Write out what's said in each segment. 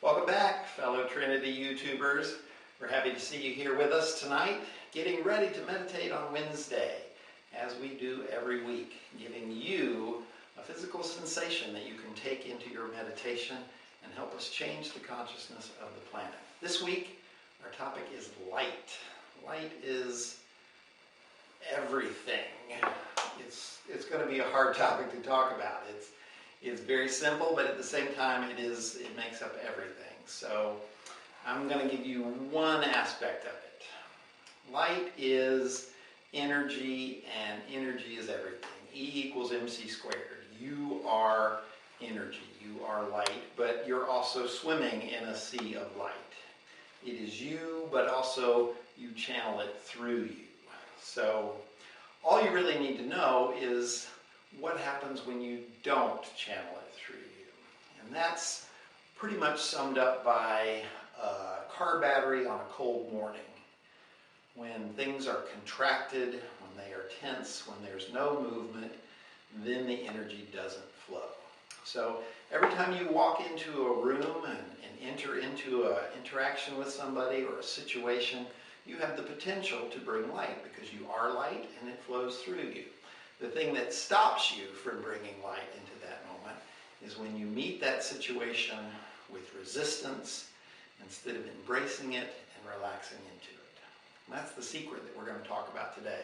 Welcome back, fellow Trinity YouTubers. We're happy to see you here with us tonight, getting ready to meditate on Wednesday, as we do every week, giving you a physical sensation that you can take into your meditation and help us change the consciousness of the planet. This week, our topic is light. Light is everything. It's going to be a hard topic to talk about. It's very simple, but at the same time, it makes up everything. So I'm going to give you one aspect of it. Light is energy, and energy is everything. E equals mc squared. You are energy. You are light, but you're also swimming in a sea of light. It is you, but also you channel it through you. So all you really need to know is what happens when you don't channel it through you. And that's pretty much summed up by a car battery on a cold morning. When things are contracted, when they are tense, when there's no movement, then the energy doesn't flow. So every time you walk into a room and enter into an interaction with somebody or a situation, you have the potential to bring light because you are light and it flows through you. The thing that stops you from bringing light into that moment is when you meet that situation with resistance instead of embracing it and relaxing into it. And that's the secret that we're going to talk about today.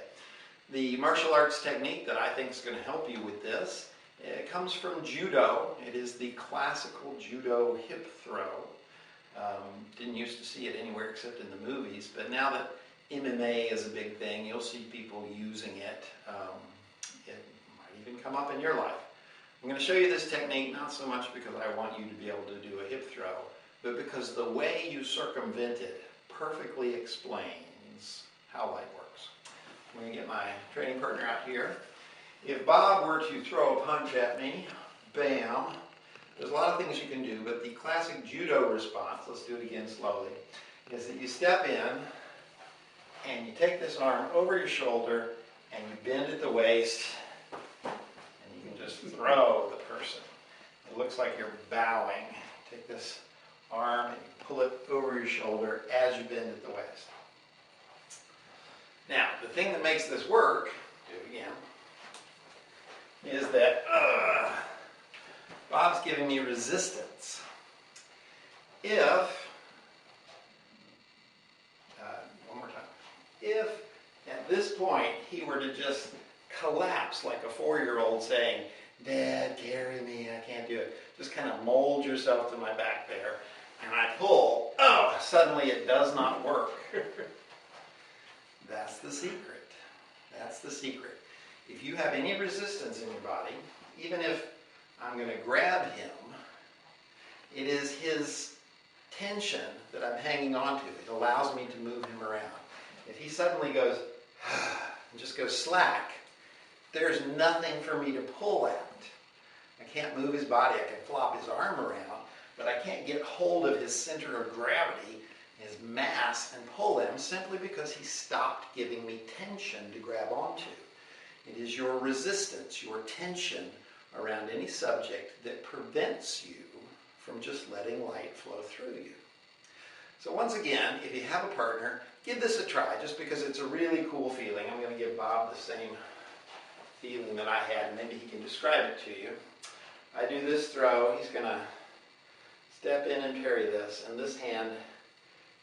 The martial arts technique that I think is going to help you with this, it comes from judo. It is the classical judo hip throw. Didn't used to see it anywhere except in the movies, but now that MMA is a big thing, you'll see people using it. It might even come up in your life. I'm going to show you this technique not so much because I want you to be able to do a hip throw, but because the way you circumvent it perfectly explains how light works. I'm going to get my training partner out here. If Bob were to throw a punch at me, bam, there's a lot of things you can do, but the classic judo response, let's do it again slowly, is that you step in and you take this arm over your shoulder and you bend at the waist and you can just throw the person. It looks like you're bowing. Take this arm and you pull it over your shoulder as you bend at the waist. Now, the thing that makes this work, do it again, is that Bob's giving me resistance. One more time. If at this point he were to just collapse like a 4-year-old saying, "Dad, carry me, I can't do it." Just kind of mold yourself to my back there, and I pull, suddenly it does not work. That's the secret. That's the secret. If you have any resistance in your body, even if I'm going to grab him, it is his tension that I'm hanging on to. It allows me to move him around. If he suddenly goes, and just goes slack, there's nothing for me to pull at. I can't move his body. I can flop his arm around, but I can't get hold of his center of gravity, his mass, and pull him simply because he stopped giving me tension to grab onto. It is your resistance, your tension around any subject that prevents you from just letting light flow through you. So once again, if you have a partner, give this a try just because it's a really cool feeling. I'm going to give Bob the same feeling that I had, and maybe he can describe it to you. I do this throw, he's going to step in and parry this, and this hand,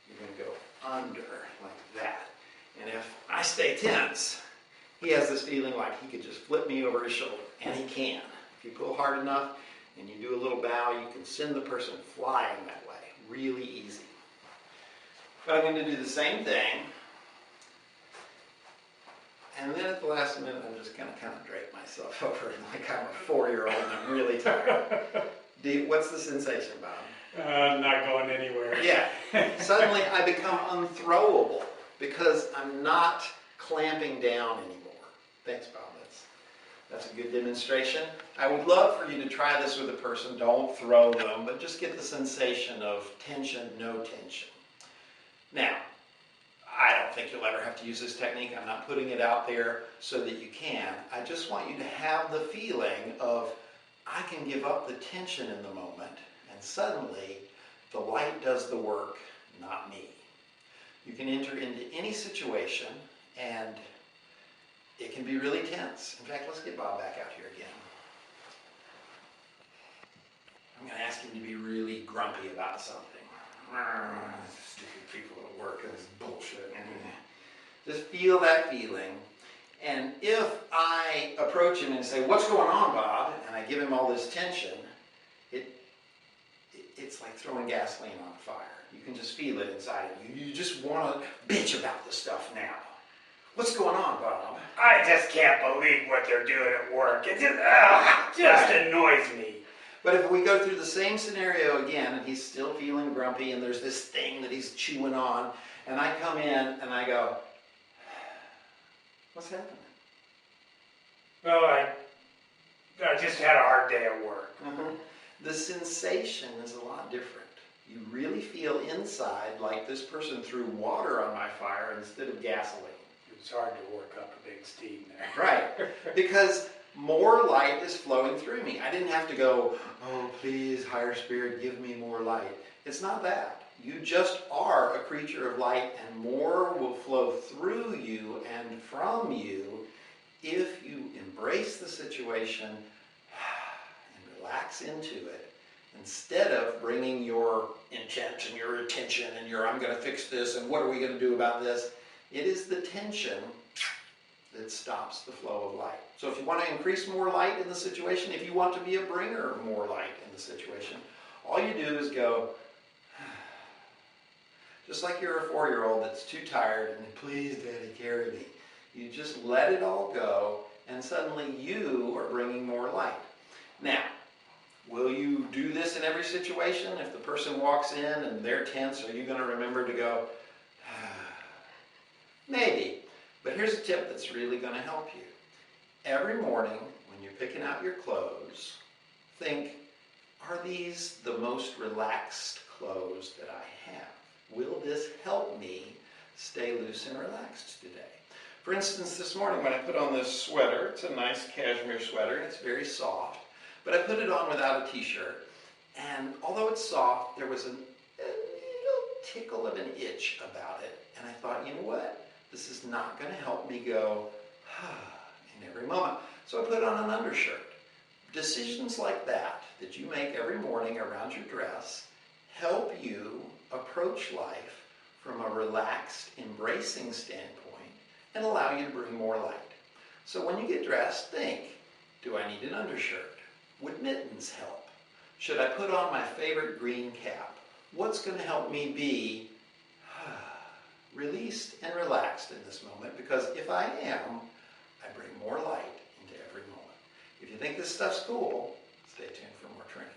you're going to go under like that. And if I stay tense, he has this feeling like he could just flip me over his shoulder, and he can. If you pull hard enough and you do a little bow, you can send the person flying that way. Really easy. But I'm going to do the same thing. And then at the last minute, I'm just going to kind of drape myself over like I'm a 4-year-old and I'm really tired. What's the sensation, Bob? Not going anywhere. Yeah. Suddenly I become unthrowable because I'm not clamping down anymore. Thanks, Bob. That's a good demonstration. I would love for you to try this with a person. Don't throw them, but just get the sensation of tension, no tension. Now, I don't think you'll ever have to use this technique. I'm not putting it out there so that you can. I just want you to have the feeling of, I can give up the tension in the moment, and suddenly The light does the work, not me. You can enter into any situation and it can be really tense. In fact, let's get Bob back out here again. I'm going to ask him to be really grumpy about something. Stupid people at work and this bullshit. Just feel that feeling. And if I approach him and say, "What's going on, Bob?" and I give him all this tension, it's like throwing gasoline on a fire. You can just feel it inside of you. You just want to bitch about the stuff now. What's going on, Bob? I just can't believe what they're doing at work. It just annoys me. But if we go through the same scenario again, and he's still feeling grumpy, and there's this thing that he's chewing on, and I come in and I go, "What's happening?" Well, I just had a hard day at work. The sensation is a lot different. You really feel inside like this person threw water on my fire instead of gasoline. It's hard to work up a big steam there. Right, because more light is flowing through me. I didn't have to go, "Oh, please, higher spirit, give me more light." It's not that. You just are a creature of light, and more will flow through you and from you if you embrace the situation and relax into it, instead of bringing your intent and your attention and your "I'm going to fix this" and "what are we going to do about this." It is the tension that stops the flow of light. So if you want to increase more light in the situation, if you want to be a bringer of more light in the situation, all you do is go, just like you're a 4-year-old that's too tired and "Please, Daddy, carry me." You just let it all go, and suddenly you are bringing more light. Now, will you do this in every situation? If the person walks in and they're tense, are you going to remember to go, maybe. But here's a tip that's really going to help you. Every morning when you're picking out your clothes, think, are these the most relaxed clothes that I have? Will this help me stay loose and relaxed today? For instance, this morning when I put on this sweater, it's a nice cashmere sweater, and it's very soft, but I put it on without a t-shirt, and although it's soft, there was a little tickle of an itch about it, and I thought, you know what? This is not going to help me go in every moment. So I put on an undershirt. Decisions like that you make every morning around your dress help you approach life from a relaxed, embracing standpoint and allow you to bring more light. So when you get dressed, think, do I need an undershirt? Would mittens help? Should I put on my favorite green cap? What's going to help me be released and relaxed in this moment? Because if I am, I bring more light into every moment. If you think this stuff's cool, stay tuned for more Trinity.